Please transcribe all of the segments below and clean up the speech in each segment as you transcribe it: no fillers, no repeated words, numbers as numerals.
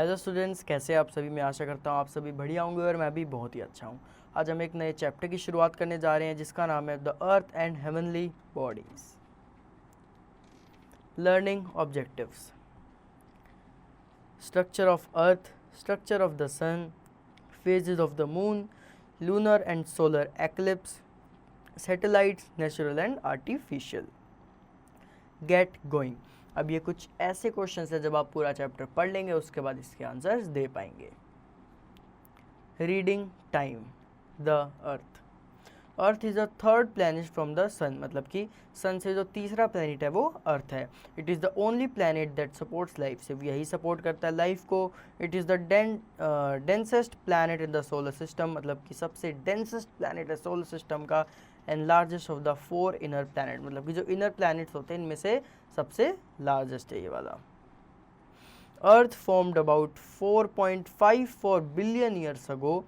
Hello students, कैसे आप सभी। मैं आशा करता हूँ आप सभी बढ़िया होंगे और मैं भी बहुत ही अच्छा हूँ। आज हम एक नए चैप्टर की शुरुआत करने जा रहे हैं जिसका नाम है the earth and heavenly bodies. Learning objectives: structure of earth, structure of the sun, phases of the moon, lunar and solar eclipse, satellites natural and artificial. Get going. अब ये कुछ ऐसे क्वेश्चंस है जब आप पूरा चैप्टर पढ़ लेंगे उसके बाद इसके आंसर्स दे पाएंगे। Reading time: the earth. Earth is the third planet from the sun, मतलब कि सन से जो तीसरा प्लैनेट है वो अर्थ है। It is the only planet that supports life, सिर्फ यही सपोर्ट करता है लाइफ को। It is the densest planet in the solar system, मतलब कि सबसे डेंसेस्ट प्लैनेट है सोलर सिस्टम का। And largest of the 4 inner planet, मतलब कि जो इनर प्लैनेट्स होते हैं इनमें से सबसे लार्जेस्ट है ये वाला। Earth formed about 4.54 billion years ago.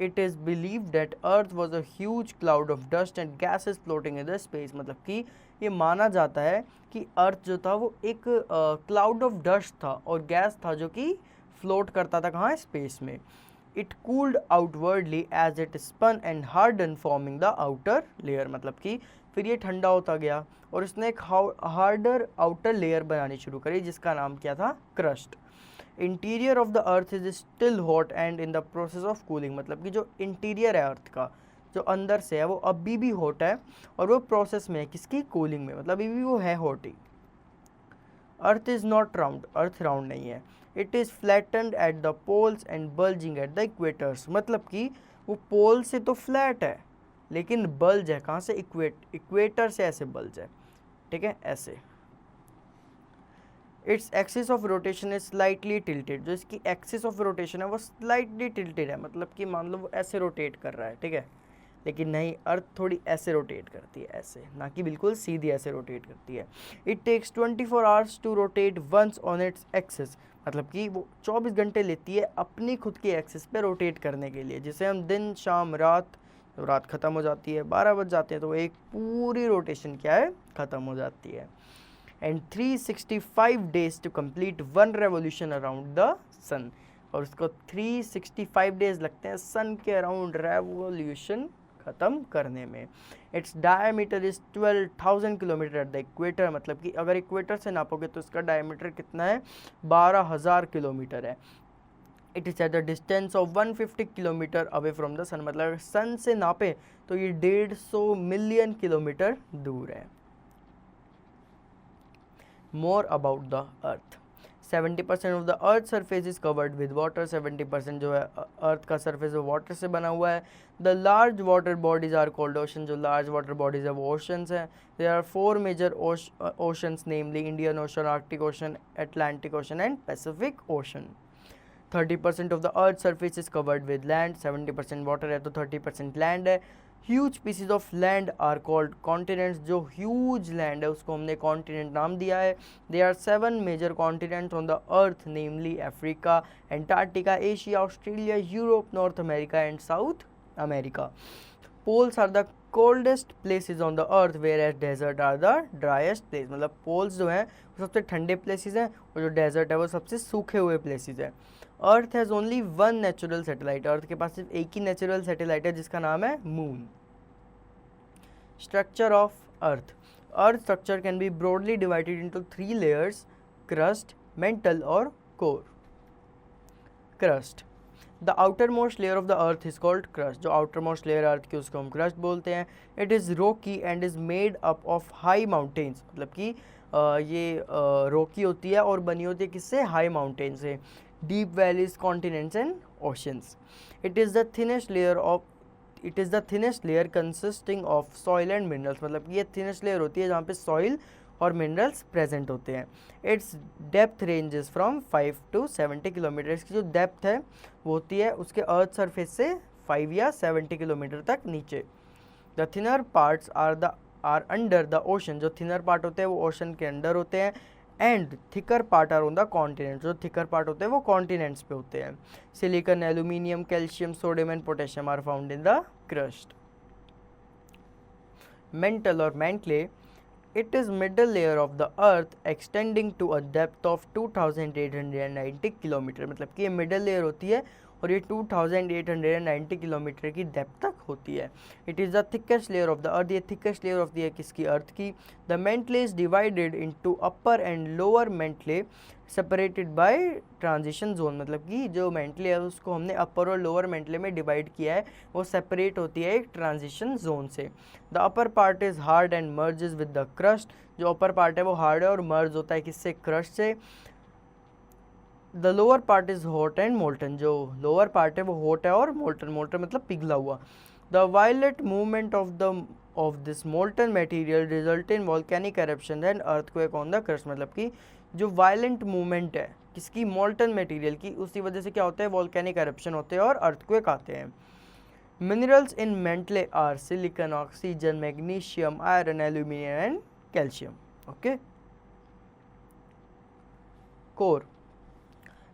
It is believed that Earth was a huge cloud of dust and gases floating in the space, मतलब कि ये माना जाता है कि अर्थ जो था वो एक क्लाउड ऑफ डस्ट था और गैस था जो कि फ्लोट करता था कहाँ, स्पेस में। It cooled outwardly as it spun and harden forming the outer layer, मतलब कि फिर ये ठंडा होता गया और इसने एक हार्डर आउटर लेयर बनानी शुरू करी जिसका नाम क्या था, crust. Interior of the earth is still hot and in the process of cooling, मतलब कि जो इंटीरियर है अर्थ का, जो अंदर से है वो अभी भी हॉट है और वो प्रोसेस में है किसकी, कूलिंग में, मतलब अभी भी वो है हॉट ही। Earth is not round, earth round नहीं है। It is flattened at the poles and bulging at the equators, मतलब कि वो पोल से तो फ्लैट है लेकिन बल्ज है कहाँ से, इक्वेटर से ऐसे बल्ज है, ठीक है, ऐसे। Its axis of rotation is slightly tilted, जो इसकी एक्सिस ऑफ रोटेशन है वो स्लाइटली टिल्टेड है, मतलब कि मान लो वो ऐसे रोटेट कर रहा है, ठीक है, लेकिन नहीं, अर्थ थोड़ी ऐसे रोटेट करती है, ऐसे, ना कि बिल्कुल सीधी ऐसे रोटेट करती है। It takes 24 hours to rotate once on its axis, मतलब कि वो 24 घंटे लेती है अपनी खुद की एक्सिस पे रोटेट करने के लिए, जिसे हम दिन शाम रात, जब रात ख़त्म हो जाती है 12 बज जाते हैं तो एक पूरी रोटेशन क्या है, ख़त्म हो जाती है। And 365 days to complete 1 revolution around the sun, और उसको 365 डेज लगते हैं सन के अराउंड रेवोल्यूशन ख़त्म करने में। Its diameter is 12,000 kilometre at the equator, मतलब कि अगर इक्वेटर से नापोगे तो इसका डायमीटर कितना है, 12,000 किलोमीटर है। It is at the distance of 150 kilometre away from the sun, मतलब सन से नापे तो ये 150 मिलियन किलोमीटर दूर है। More about the earth. 70% of the earth surface is covered with water. 70% जो है अर्थ का सरफेस वो वाटर से बना हुआ है। The large water bodies are called ocean. जो large water bodies है वो oceans हैं। There are 4 major oceans, namely Indian Ocean, Arctic Ocean, Atlantic Ocean and Pacific Ocean. 30% of the earth surface is covered with land. 70% water है तो 30% land है। Huge pieces of land are called continents, जो huge land है उसको हमने continent नाम दिया है। They are 7 major continents on the earth, namely Africa, Antarctica, Asia, Australia, Europe, North America and South America. Poles are the coldest places on the earth, whereas desert are the driest place, मतलब poles जो हैं वो सबसे ठंडे places हैं और जो desert है वो सबसे सूखे हुए प्लेसेस हैं। Earth has only 1 natural satellite, earth के पास सिर्फ एक ही नेचुरल सैटेलाइट है जिसका नाम है moon. Structure of earth: earth structure can be broadly divided into 3 layers, crust, mantle और core. Crust: the outer most layer of the earth is called crust, जो आउटर मोस्ट लेयर अर्थ की उसको हम crust बोलते हैं। It is rocky and is made up of high mountains, मतलब कि ये रॉकी होती है और बनी होती है किससे, हाई माउंटेन से। Deep valleys, continents and oceans. It is the thinnest layer consisting of soil and minerals, मतलब ये थिनेस्ट लेयर होती है जहाँ पे सॉइल और मिनरल्स प्रेजेंट होते हैं। It's depth ranges from 5 to 70 kilometre, इसकी जो डेप्थ है वो होती है उसके अर्थ सरफेस से 5 या 70 किलोमीटर तक नीचे। The thinner parts are under the ocean, जो थिनर पार्ट होते हैं वो ओशन के अंडर होते हैं। And thicker part are on the continent, जो थिकर पार्ट होते हैं वो कॉन्टिनेंट्स पे होते हैं। Silicon, aluminium, calcium, sodium and potassium are found in the crust. Mantle और mantle: It is middle layer of the earth extending to a depth of 2890 kilometre, मतलब कि ये मिडल लेयर होती है और ये 2890 किलोमीटर की डेप्थ तक होती है. It is the thickest layer of the अर्थ, ये थिकेस्ट लेयर ऑफ द किसकी, अर्थ की. The Mantle is divided into upper and lower Mantle separated by transition zone, मतलब कि जो मेंटले है उसको हमने अपर और लोअर मेंटले में डिवाइड किया है, वो सेपरेट होती है एक ट्रांजिशन जोन से. The upper part is hard and merges with the crust, जो अपर पार्ट है वो हार्ड है और मर्ज होता है किससे, क्रस्ट से. The lower part is hot and molten, जो लोअर पार्ट है वो हॉट है और मोल्टन, मोल्टन मतलब पिघला हुआ. The violent movement of this molten material result in volcanic eruption and earthquake on the crust, मतलब कि जो वायलेंट मूवमेंट है किसकी, मोल्टन मटेरियल की, उसी वजह से क्या होता है, वॉल्केनिक एरप्शन होते हैं और अर्थक्वेक आते हैं. Minerals in mantle are silicon, oxygen, magnesium, iron, aluminium and calcium. Okay. Core,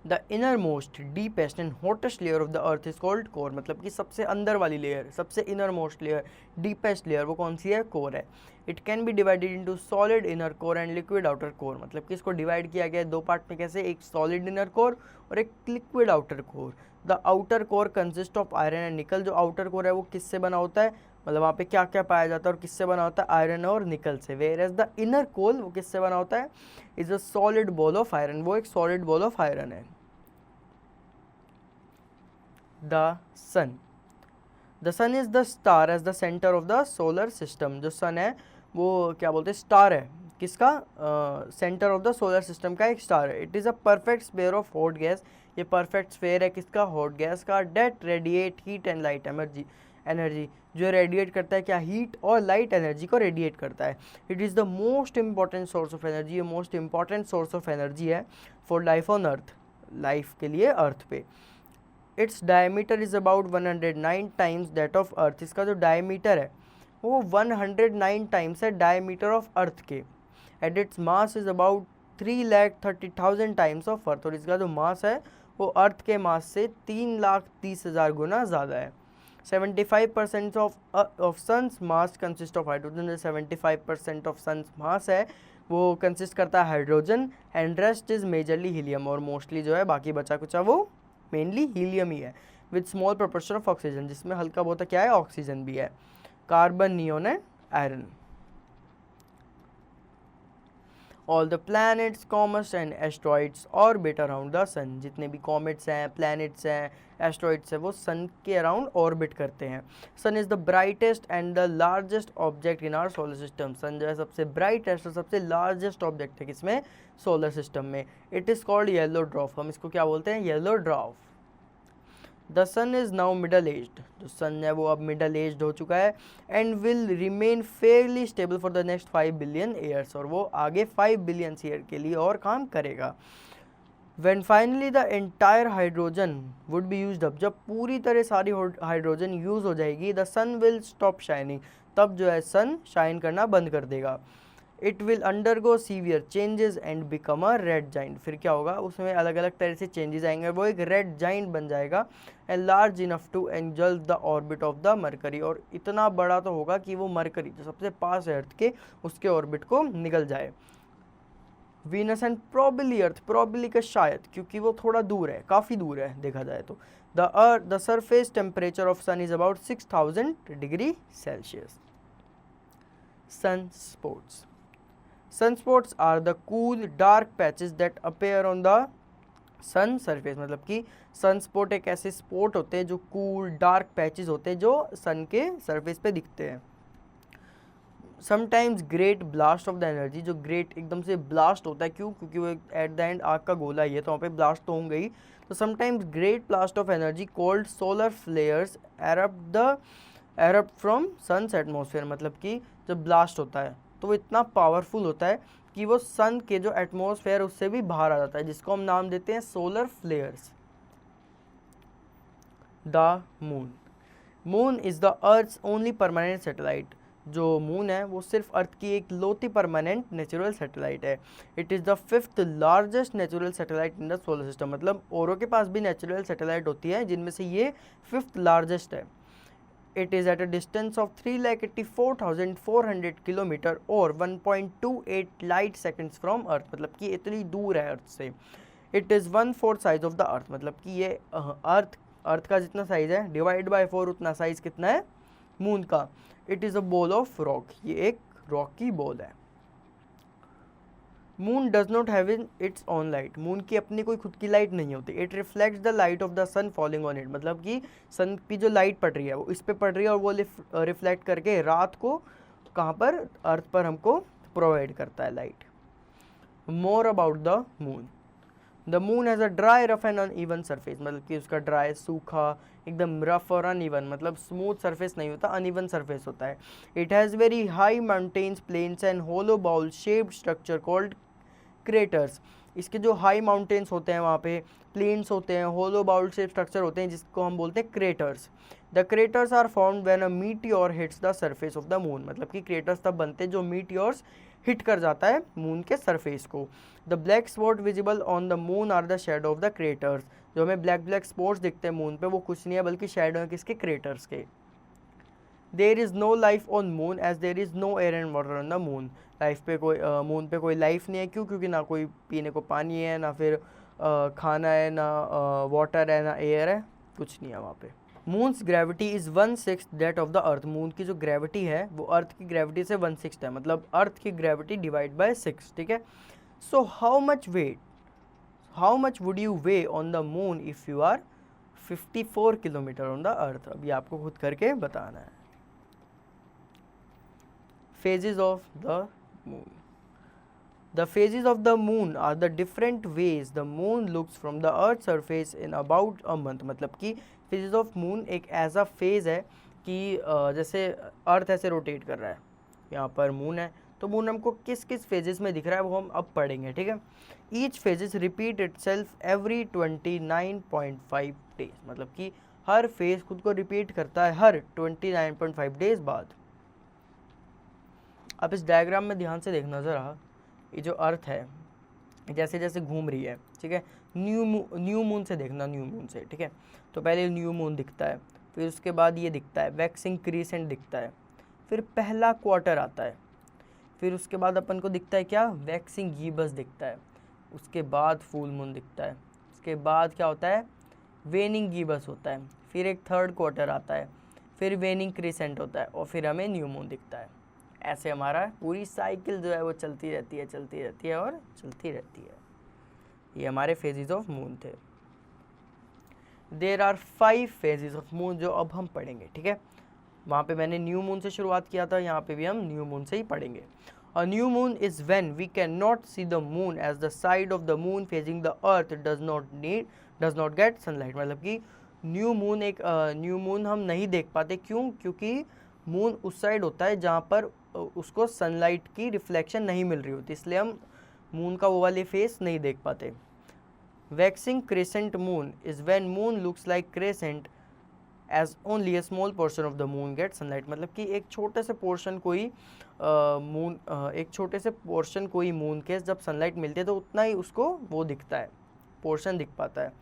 the innermost deepest and hottest layer of the earth is called core, मतलब कि सबसे अंदर वाली लेयर, सबसे innermost layer, deepest layer, वो कौन सी है, कोर है. It can be divided into solid inner core and liquid outer core, मतलब कि इसको डिवाइड किया गया है दो पार्ट में, कैसे, एक सॉलिड इनर कोर और एक liquid outer core. The outer core consist of iron and निकल, जो आउटर कोर है वो किससे बना होता है, मतलब वहाँ पे क्या क्या पाया जाता है और किससे बना होता है, आयरन और निकल से. Whereas the inner core वो किससे बना होता है, is a solid ball of iron, वो एक सॉलिड बॉल ऑफ आयरन है. The sun is the star as the centre of the solar system, जो सन है वो क्या बोलते हैं, स्टार है किसका, centre of the solar system का एक स्टार है. It is a perfect sphere of hot gas, ये परफेक्ट स्फीयर है किसका, हॉट गैस का. That radiate heat and light energy, जो रेडिएट करता है क्या, हीट और लाइट एनर्जी को रेडिएट करता है. It is the most important source of energy, ये most important source of energy है for life on earth, life के लिए अर्थ पे. It's diameter is about 109 times that of earth, इसका जो डायमीटर है वो 109 टाइम्स है डायमीटर ऑफ अर्थ के. At its mass is about 3,30,000 times of earth, और इसका जो मास है वो अर्थ के मास से 3,30,000 गुना ज़्यादा है. 75% of sun's mass consist of hydrogen, जो 75% ऑफ सन्स मास है वो कंसिस्ट करता है hydrogen, and rest is majorly helium, और मोस्टली जो है बाकी बचा कुचा वो मेनली हीलियम ही है. With small proportion of oxygen, जिसमें हल्का बहुत क्या है, ऑक्सीजन भी है. Carbon, neon and iron. All the planets, comets and asteroids orbit around the sun, जितने भी कॉमेट्स हैं, प्लैनेट्स हैं, एस्ट्रॉइड्स हैं, वो सन के अराउंड ऑर्बिट करते हैं. Sun is the brightest and the largest object in our solar system, sun जो है सबसे ब्राइटेस्ट और सबसे लार्जेस्ट ऑब्जेक्ट है किसमें, सोलर सिस्टम में. It is called yellow dwarf, हम इसको क्या बोलते हैं, yellow dwarf. The sun is now middle aged, जो सन है वो अब मिडल एज्ड हो चुका है, and will remain Fairlie stable for the next 5 billion years, और वो आगे 5 बिलियन ईयर के लिए और काम करेगा. When finally the entire hydrogen would be used up, जब पूरी तरह सारी हाइड्रोजन यूज़ हो जाएगी, the sun will stop shining, तब जो है सन शाइन करना बंद कर देगा. It will undergo severe changes and become a red giant, फिर क्या होगा, उसमें अलग अलग तरह से चेंजेस आएंगे, वो एक रेड जाइंट बन जाएगा. And large enough to engulf the orbit of the Mercury, और इतना बड़ा तो होगा कि वो मरकरी जो सबसे पास है अर्थ के, उसके ऑर्बिट को निकल जाए. Venus and probably earth, probably का शायद, क्योंकि वो थोड़ा दूर है, काफ़ी दूर है देखा जाए तो. The surface temperature of sun is about 6,000 degree Celsius. Sunspots, sunspots are the cool dark patches that appear on the sun surface, मतलब कि सनस्पॉट एक ऐसे स्पॉट होते हैं जो कूल डार्क पैचेस होते हैं जो सन के सरफेस पे दिखते हैं. Sometimes great blast of the energy, जो ग्रेट एकदम से ब्लास्ट होता है, क्यों, क्योंकि वो एट द एंड आग का गोला ही है तो वहाँ पे ब्लास्ट तो होंगे ही. तो sometimes great blast of energy called solar flares erupt from sun's atmosphere, मतलब कि जब ब्लास्ट होता है तो वो इतना पावरफुल होता है कि वो सन के जो एटमॉस्फेयर उससे भी बाहर आ जाता है, जिसको हम नाम देते हैं solar flares. The moon is the earth's only permanent satellite, जो मून है वो सिर्फ अर्थ की एक लौती परमानेंट नेचुरल सैटेलाइट है. It is the 5th largest natural satellite in the solar system, मतलब औरों के पास भी नेचुरल सैटेलाइट होती है जिनमें से ये 5th लार्जेस्ट है. It is at a distance of 3,84,400 kilometre और 1.28 लाइट सेकेंड्स फ्रॉम अर्थ, मतलब कि इतनी दूर है अर्थ से। It is 1/4 size of the अर्थ, मतलब कि ये अर्थ का जितना साइज है डिवाइड बाय 4 उतना साइज कितना है मून का। It is a ball of rock, ये एक रॉक की बॉल है। Moon does not have in its own light, moon की अपनी कोई खुद की लाइट नहीं होती। It reflects the light of the sun falling on it, मतलब कि सन की जो लाइट पड़ रही है वो इस पे पड़ रही है और वो रिफ्लेक्ट करके रात को कहाँ पर, अर्थ पर हमको प्रोवाइड करता है light. More about the moon, the moon has a dry rough and uneven surface, मतलब कि उसका ड्राई सूखा एकदम रफ और अनइवन, मतलब स्मूथ सरफेस नहीं होता, अनइवन सरफेस होता है। It has very high mountains, plains and hollow bowl shaped structure called craters. इसके जो हाई माउंटेन्स होते हैं वहाँ पे प्लेन्स होते हैं, होलो बाउल शेप स्ट्रक्चर होते हैं जिसको हम बोलते हैं craters. The craters are formed when a meteor hits the surface of the moon, मतलब कि क्रेटर्स तब बनते हैं जो मीटियोर्स हिट कर जाता है मून के सरफेस को। The black spot visible on the moon are the shadow of the craters, जो हमें ब्लैक ब्लैक स्पॉट्स दिखते हैं मून पे वो कुछ नहीं है बल्कि शेडो है किसके, क्रेटर्स के। There is no life on moon as there is no air and water on the moon, life पे कोई मून पे कोई लाइफ नहीं है, क्यों, क्योंकि ना कोई पीने को पानी है, ना फिर खाना है, ना वाटर है, ना एयर है, कुछ नहीं है वहाँ पे। Moons gravity is 1/6 that of the earth, moon की जो ग्रेविटी है वो अर्थ की ग्रेविटी से 1/6 है, मतलब अर्थ की ग्रेविटी डिवाइड बाय 6, ठीक है। So how much would you weigh on the moon if you are 54 kilometre on the earth, अभी आपको खुद करके बताना है। Phases of the moon. The phases of the moon are the different ways the moon looks from the earth's surface in about a month, मतलब कि phases of moon एक ऐसा phase है कि जैसे अर्थ ऐसे रोटेट कर रहा है, यहाँ पर मून है, तो मून हमको किस किस फेजेस में दिख रहा है वो हम अब पढ़ेंगे, ठीक है। Each phases repeat itself every 29.5 days, मतलब कि हर फेज खुद को रिपीट करता है हर 29.5 डेज बाद। अब इस डायग्राम में ध्यान से देखना ज़रा, ये जो अर्थ है जैसे जैसे घूम रही है, ठीक है, न्यू मून से देखना, न्यू मून से, ठीक है। तो पहले न्यू मून दिखता है, फिर उसके बाद ये दिखता है वैक्सिंग क्रीसेंट दिखता है, फिर पहला क्वार्टर आता है, फिर उसके बाद अपन को दिखता है क्या, वैक्सिंग गीबस दिखता है, उसके बाद फुल मून दिखता है, उसके बाद क्या होता है, वेनिंग गीबस होता है, फिर एक थर्ड क्वार्टर आता है, फिर वेनिंग क्रीसेंट होता है और फिर हमें न्यू मून दिखता है। ऐसे हमारा पूरी साइकिल जो है वो चलती रहती है और चलती रहती है। ये हमारे फेजेस ऑफ मून थे। There are 5 phases of moon जो अब हम पढ़ेंगे, ठीक है। वहाँ पे मैंने न्यू मून से शुरुआत किया था, यहाँ पे भी हम न्यू मून से ही पढ़ेंगे। A new moon is when we can not see the moon as the side of the moon facing the earth does not get sunlight, मतलब कि न्यू मून एक न्यू मून हम नहीं देख पाते, क्यों, क्योंकि मून उस साइड होता है जहाँ पर उसको सनलाइट की रिफ्लेक्शन नहीं मिल रही होती, इसलिए हम मून का वो वाले फेस नहीं देख पाते। Waxing crescent moon is when moon looks like crescent as only a small portion of the moon get sunlight, मतलब कि एक छोटे से पोर्शन कोई मून के जब सनलाइट मिलती है तो उतना ही उसको वो दिखता है, पोर्शन दिख पाता है।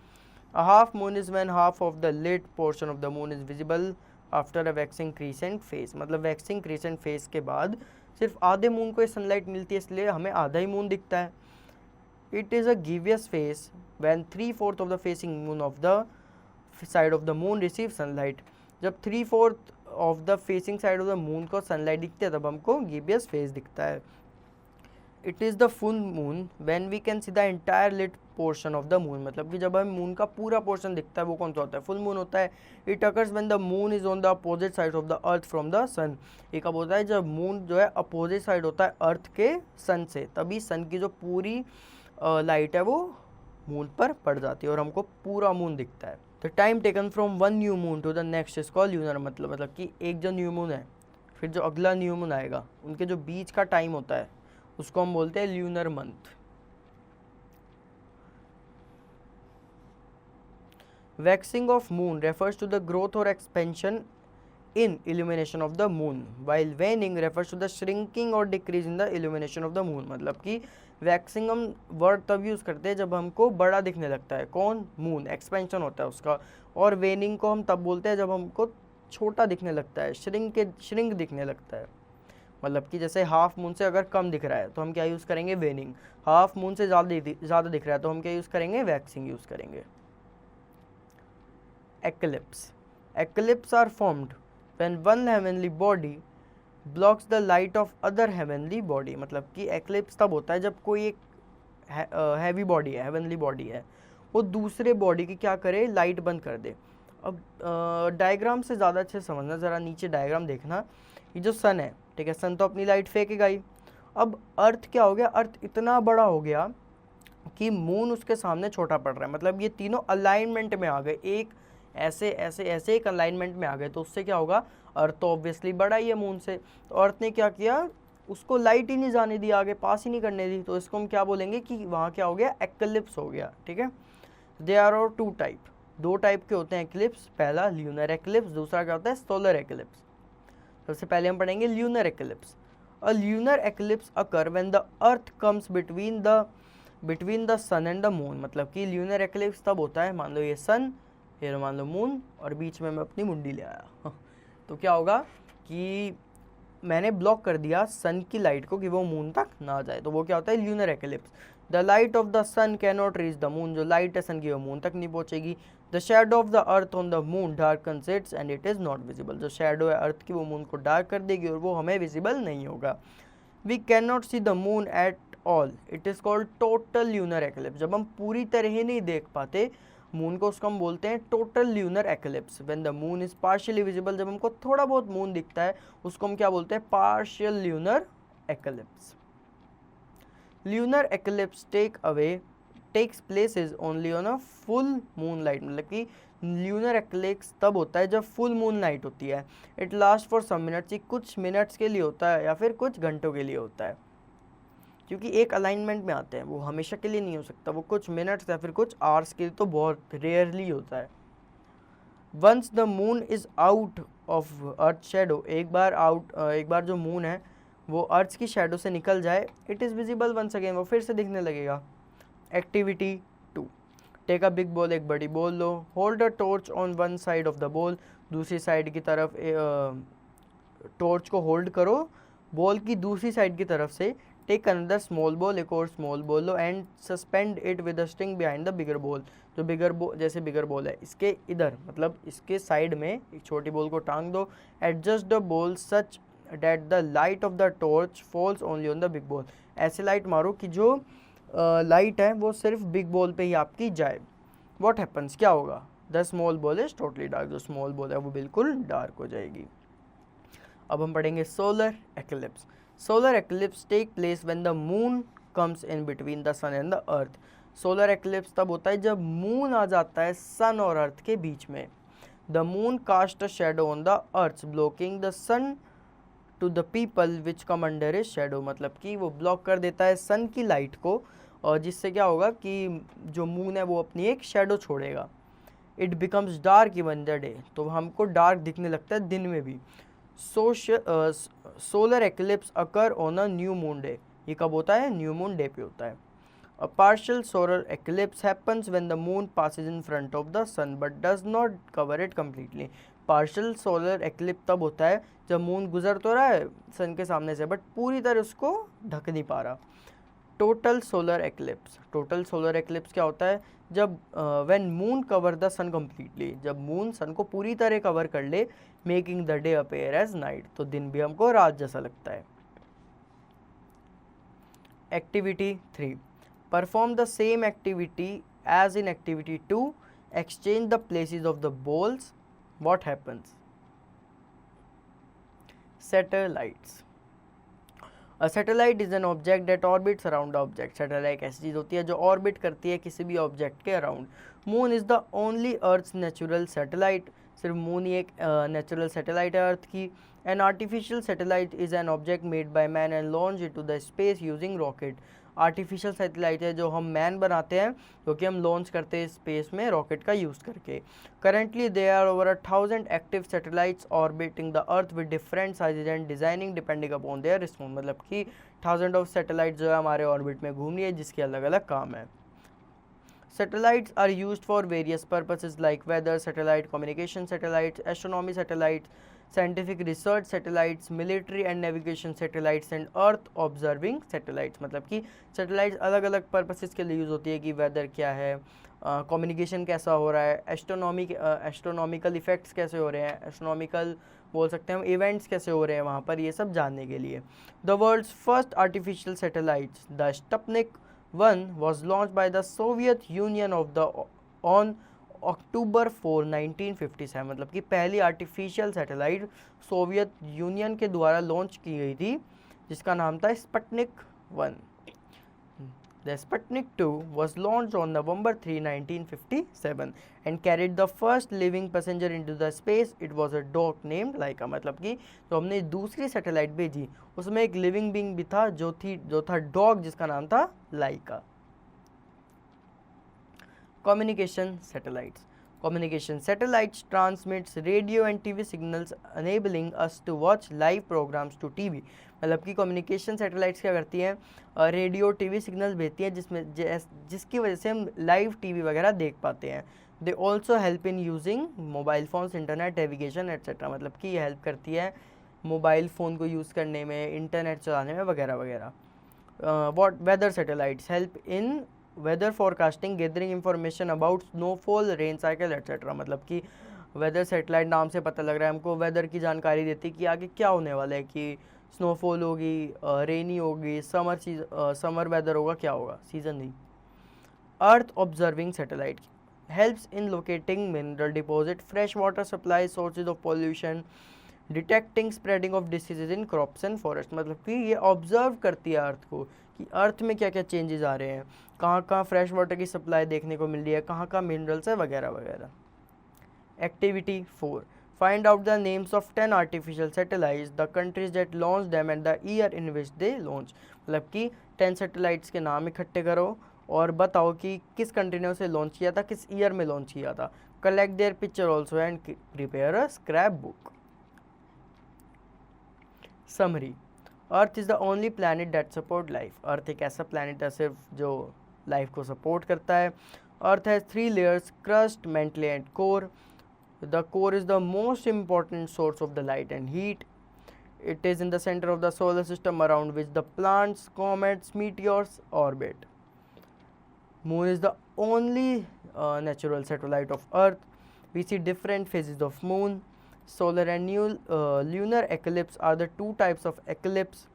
A half moon is when half of the lit portion of the moon is visible after a waxing crescent phase, मतलब वैक्सिंग क्रीसेंट फेज के बाद सिर्फ आधे मून को सनलाइट मिलती है, इसलिए हमें आधा ही मून दिखता है। इट इज़ अ गिवियस phase when 3/4 of the facing moon of the side of the moon receive sunlight, जब 3/4 of the facing side of the moon को सनलाइट दिखती है तब हमको गिवियस फेज दिखता है। It is the full moon when we can see the entire lit portion of the moon, मतलब कि जब हमें मून का पूरा पोर्शन दिखता है वो कौन सा होता है, फुल मून होता है। It occurs when the moon is on the opposite side of the earth from the sun, ये कब होता है, जब मून जो है अपोजिट साइड होता है अर्थ के सन से, तभी सन की जो पूरी लाइट है वो मून पर पड़ जाती है और हमको पूरा मून दिखता है। The time taken from one new moon to the next is called lunar, मतलब कि एक जो न्यू मून है फिर जो अगला न्यू मून आएगा उनके जो बीच का टाइम होता है उसको हम बोलते हैं lunar month. Waxing of moon refers to the growth or expansion in illumination of the moon, while waning refers to the shrinking or decrease in the illumination of the moon, मतलब कि waxing हम word तब use करते हैं जब हमको बड़ा दिखने लगता है, कौन, मून, एक्सपेंशन होता है उसका, और वेनिंग को हम तब बोलते हैं जब हमको छोटा दिखने लगता है, श्रिंक दिखने लगता है। मतलब कि जैसे हाफ मून से अगर कम दिख रहा है तो हम क्या यूज़ करेंगे, वेनिंग। हाफ मून से ज़्यादा दिख रहा है तो हम क्या यूज़ करेंगे, वैक्सिंग यूज़ करेंगे। Eclipse are formed when one heavenly body blocks the light of other heavenly body. मतलब कि एक्लिप्स तब होता है जब कोई एक हैवी बॉडी है, हेवनली बॉडी है, वो दूसरे बॉडी की क्या करे, लाइट बंद कर दे। अब डायग्राम से ज़्यादा अच्छे समझना, ज़रा नीचे डायग्राम देखना। ये जो सन है, ठीक है, सन तो अपनी लाइट फेंकेगा ही। अब अर्थ क्या हो गया, अर्थ इतना बड़ा हो गया कि मून उसके सामने छोटा पड़ रहा है। मतलब ये तीनों अलाइनमेंट में आ गए, एक ऐसे ऐसे ऐसे एक अलाइनमेंट में आ गए। तो उससे क्या होगा, अर्थ तो ऑब्वियसली बड़ा ही है मून से। तो अर्थ ने क्या किया, उसको लाइट ही नहीं जाने दी, आगे पास ही नहीं करने दी। तो इसको हम क्या बोलेंगे कि वहाँ क्या हो गया, एक्लिप्स हो गया। ठीक है, दे आर और टू टाइप, दो टाइप के होते हैं एक्लिप्स। पहला ल्यूनर एक्लिप्स, दूसरा क्या होता है, सोलर एक्लिप्स। सबसे पहले हम पढ़ेंगे lunar eclipse. A lunar eclipse occur when the earth comes between the sun and the moon. मतलब कि ल्यूनर एक्लिप्स तब होता है, मान लो ये सन, ये मान लो मून, और बीच में मैं अपनी मुंडी ले आया तो क्या होगा कि मैंने ब्लॉक कर दिया सन की लाइट को कि वो मून तक ना जाए। तो वो क्या होता है, lunar eclipse. The light of the sun can not reach the moon. जो लाइट है सन की वो मून तक नहीं पहुंचेगी। The shadow of the earth on the moon darkens its and it is not visible. जो शेडो है earth की वो मून को डार्क कर देगी और वो हमें विजिबल नहीं होगा। We can not see the moon at all, it is called total lunar eclipse. जब हम पूरी तरह ही नहीं देख पाते मून को, उसको हम बोलते हैं total lunar eclipse. When the moon is partially visible, जब हमको थोड़ा बहुत मून दिखता है उसको हम क्या बोलते हैं, partial lunar eclipse. Lunar eclipse takes places only on a full moon light. मतलब कि ल्यूनर एक्लिप्स तब होता है जब फुल मून नाइट होती है। It last for some minutes, कुछ मिनट्स के लिए होता है या फिर कुछ घंटों के लिए होता है, क्योंकि एक अलाइनमेंट में आते हैं, वो हमेशा के लिए नहीं हो सकता, वो कुछ मिनट्स या फिर कुछ आवर्स के लिए तो बहुत रेयरली होता है। Once the moon is out of earth shadow, एक बार जो मून है वो अर्थ की शेडो से निकल जाए, it is visible once again, वो फिर से दिखने लगेगा। Activity 2, take a big ball, एक बड़ी बॉल लो, hold a torch on one side of the ball, दूसरी साइड की तरफ टॉर्च को होल्ड करो बॉल की दूसरी साइड की तरफ से। टेक अनदर स्मॉल बॉल, एक और small ball low, and suspend it with a string behind the bigger ball. जो जैसे बिगर बॉल है इसके इधर, मतलब इसके साइड में एक छोटी बॉल को टांग दो। Adjust the ball such that the light of the torch falls only on the big ball. ऐसे लाइट मारो कि जो लाइट है वो सिर्फ बिग बॉल पे ही आपकी जाए। व्हाट हैपन्स, क्या होगा, the small ball is totally dark, जो स्मॉल बॉल है वो बिल्कुल डार्क हो जाएगी। अब हम पढ़ेंगे solar eclipse. Solar eclipse take place when the moon comes in between the sun and the earth. Solar eclipse तब होता है जब मून आ जाता है सन और अर्थ के बीच में। The moon cast a shadow on the earth blocking the sun to the people which come under is shadow. मतलब कि वो ब्लॉक कर देता है सन की लाइट को, और जिससे क्या होगा कि जो मून है वो अपनी एक शेडो छोड़ेगा। It becomes dark even the day, तो हमको डार्क दिखने लगता है दिन में भी। Solar eclipse occur on a new moon day, ये कब होता है, न्यू मून डे पे होता है। A partial solar eclipse happens when the moon passes in front of the sun but does not cover it completely. Partial solar eclipse तब होता है जब मून गुजर तो रहा है सन के सामने से, बट पूरी तरह उसको ढक नहीं पा रहा। Total solar eclipse, total solar eclipse क्या होता है, जब when moon cover the sun completely, जब मून सन को पूरी तरह कवर कर ले, making the day appear as night, तो दिन भी हमको रात जैसा लगता है। Activity 3, perform the same activity as in activity 2, exchange the places of the balls, what happens. Satellites. A satellite is an object that orbits around the object. Satellite ऐसी चीज़ होती है जो ऑर्बिट करती है किसी भी ऑब्जेक्ट के around. Moon is the only earth's natural satellite, सिर्फ मून ही एक नेचुरल सैटेलाइट है अर्थ की। An artificial satellite is an object made by man and launch into the space using rocket. Artificial satellite है जो हम man बनाते हैं, जो कि हम लॉन्च करते हैं स्पेस में रॉकेट का यूज़ करके। Currently they are over 1000 active satellites orbiting the earth with different sizes and designing depending upon their response. मतलब कि 1000 ऑफ सैटेलाइट जो है हमारे ऑर्बिट में घूम रही है, जिसके अलग अलग काम है। Satellites are used for various purposes like weather satellite, communication satellites, astronomy satellites, scientific research satellites, military and navigation satellites and earth observing satellites। मतलब कि satellites अलग अलग purposes के लिए यूज़ होती है कि weather क्या है, communication कैसा हो रहा है, astronomical effects कैसे हो रहे हैं, astronomical बोल सकते हैं हम events कैसे हो रहे हैं वहाँ पर, ये सब जानने के लिए। The world's first artificial satellites, the Sputnik 1 was launched by the Soviet Union on October 4, 1957। मतलब कि पहली आर्टिफिशियल सैटेलाइट सोवियत यूनियन के द्वारा लॉन्च की गई थी जिसका नाम था Sputnik 1। The Sputnik 2 was launched on November 3, 1957 and carried the first living passenger into the space. It was a dog named Laika। मतलब कि तो हमने दूसरी सैटेलाइट भेजी उसमें एक लिविंग बीइंग भी था जो था डॉग जिसका नाम था लाइका। Communication satellites. Communication satellites transmits radio and TV signals enabling us to watch live programs to TV। मतलब कि कम्युनिकेशन सैटेलाइट्स क्या करती हैं, रेडियो टीवी सिग्नल्स भेजती हैं जिसकी वजह से हम लाइव टीवी वगैरह देख पाते हैं। They also help in using mobile phones, internet, navigation etcetera. मतलब कि ये हेल्प करती है मोबाइल फ़ोन को यूज़ करने में, इंटरनेट चलाने में वगैरह वगैरह। What weather satellites help in weather forecasting, gathering information about snowfall, rain cycle etcetera. मतलब कि वेदर सैटेलाइट नाम से पता लग रहा है हमको वेदर की जानकारी देती है कि आगे क्या होने वाला है, कि स्नोफॉल होगी, रेनी होगी, समर वेदर होगा, क्या होगा, सीजन नहीं। Earth observing satellite helps in locating mineral deposit, fresh water supply, sources of pollution, detecting spreading of diseases in crops and forest. मतलब कि ये ऑब्जर्व करती है अर्थ को कि अर्थ में क्या क्या चेंजेस आ रहे हैं, कहाँ कहाँ फ्रेश वाटर की सप्लाई देखने को मिल रही है, कहाँ कहाँ मिनरल्स है वगैरह वगैरह। Activity 4 find out the names of 10 artificial satellites, the countries that launch them and the year in which they launch. मतलब कि 10 सैटेलाइट्स के नाम इकट्ठे करो और बताओ कि किस कंट्री ने उसे लॉन्च किया था, किस ईयर में लॉन्च किया था। Collect their picture also and prepare a scrap book. Summary, earth is the only planet that support life. Earth एक ऐसा प्लानट है सिर्फ जो लाइफ को सपोर्ट करता है। अर्थ has 3 layers, crust, mantle and core. The core is the most important source of the light and heat. It is in the center of the solar system around which the planets, comets, meteors orbit. Moon is the only natural satellite of Earth. We see different phases of moon. Solar and lunar eclipse are the 2 types of eclipse.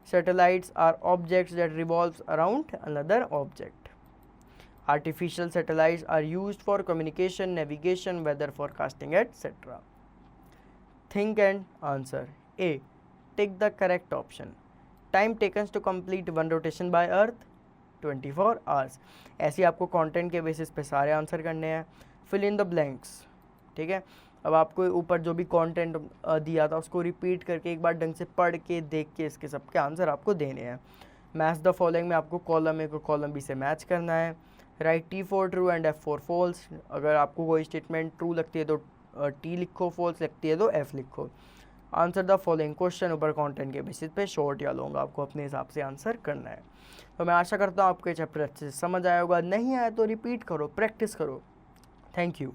Satellites are objects that revolves around another object. Artificial satellites are used for communication, navigation, weather forecasting, etc. Think and answer. A. Take the correct option. Time taken to complete one rotation by Earth 24 hours। ऐसे आपको content के basis पे सारे answer करने हैं। Fill in the blanks. ठीक है, अब आपको ऊपर जो भी कंटेंट दिया था उसको रिपीट करके एक बार ढंग से पढ़ के देख के इसके सबके आंसर आपको देने हैं। मैच द फॉलोइंग में आपको कॉलम ए को कॉलम बी से मैच करना है। Write T4 true and F4 false. अगर आपको कोई स्टेटमेंट ट्रू लगती है तो T लिखो, फॉल्स लगती है तो F लिखो। आंसर द फॉलोइंग क्वेश्चन ऊपर कंटेंट के बेसिस पे शॉर्ट या लॉन्ग आपको अपने हिसाब से आंसर करना है। तो मैं आशा करता हूँ आपको ये चैप्टर अच्छे से समझ आया होगा, नहीं आया तो रिपीट करो, प्रैक्टिस करो। Thank you.